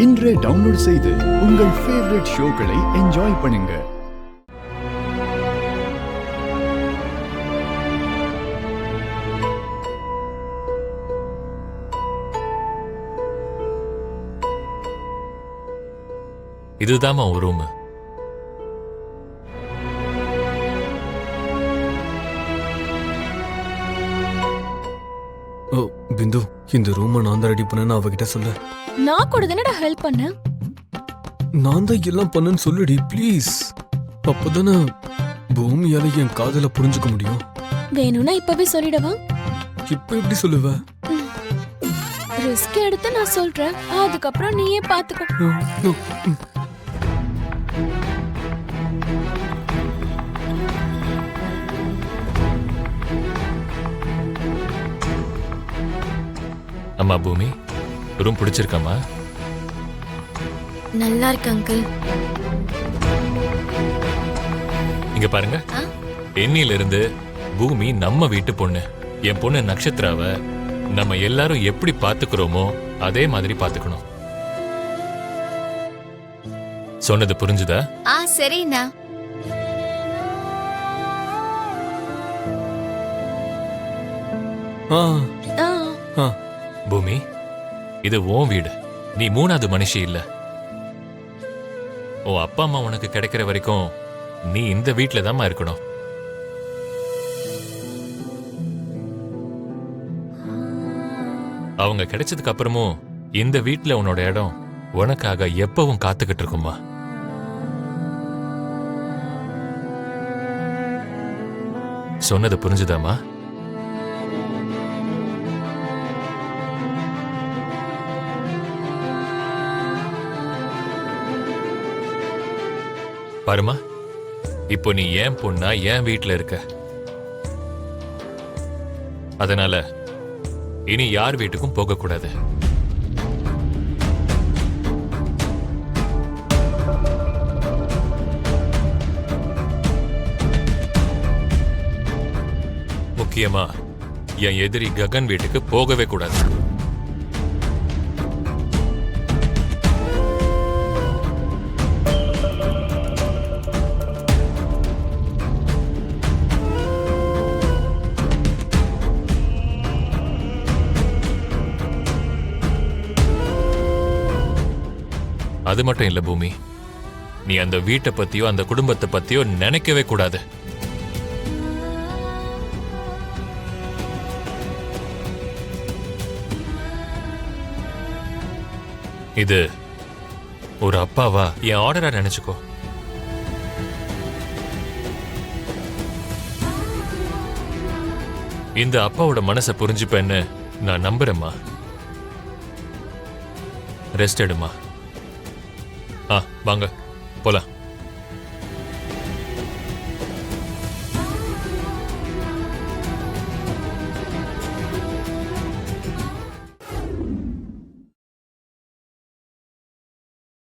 இன்றே டவுன்லோட் செய்து உங்கள் ஃபேவரட் ஷோக்களை என்ஜாய் பண்ணுங்க. இதுதான் உன் ரூம். ஓ பிந்து, இந்த ரூமை நான் தான் ரெடி பண்ணேன்னு அவகிட்ட சொல்லு. நான் கூட தானடா ஹெல்ப் பண்ண. நான் தான் எல்லாம் பண்ணேன்னு சொல்லுடி ப்ளீஸ். அப்பதானே பூமியால என் காதல புரிஞ்சுக்க முடியும். வேணும்னா இப்பவே சொல்லிடவா? இப்ப எப்படி சொல்லுவ? ரிஸ்க் எடுத்து நான் சொல்றேன், அதுக்கப்புறம் நீயே பாத்துக்கோ. அம்மா பூமி, ரூம் பிடிச்சிருக்காமா? நல்லா இருக்கு அங்கிள். இங்க பாருங்க, இன்னில இருந்து பூமி நம்ம வீட்டு பொண்ணு. என் பொண்ணு நட்சத்திராவை நம்ம எல்லாரும் எப்படி பாத்துக்கிறோமோ அதே மாதிரி பாத்துக்கணும். சொன்னது புரிஞ்சுதா? சரிண்ணா. பூமி, இது உன் வீடு. நீ மூணாவது மனுஷி இல்ல. உன் அப்பா அம்மா உனக்கு கிடைக்கிற வரைக்கும் நீ இந்த வீட்டுல தான் இருக்கணும். அவங்க கிடைச்சதுக்கு அப்புறமும் இந்த வீட்டுல உன்னோட இடம் உனக்காக எப்பவும் காத்துக்கிட்டு இருக்குமா? சொன்னது புரிஞ்சுதாமா? பாருமா, இப்போ நீ ஏன் பொண்ணா ஏன் வீட்டுல இருக்க. அதனால இனி யார் வீட்டுக்கும் போக கூடாது. முக்கியமா என் எதிரி ககன் வீட்டுக்கு போகவே கூடாது. அது மட்டும் இல்ல பூமி, நீ அந்த வீட்டை பத்தியோ அந்த குடும்பத்தை பத்தியோ நினைக்கவே கூடாது. இது ஒரு அப்பாவா என் ஆர்டரா நினைச்சுக்கோ. இந்த அப்பாவோட மனசை புரிஞ்சுப்பேன்னு நான் நம்புறேம்மா. ரெஸ்ட் எடுமா. வாங்க போலாம்.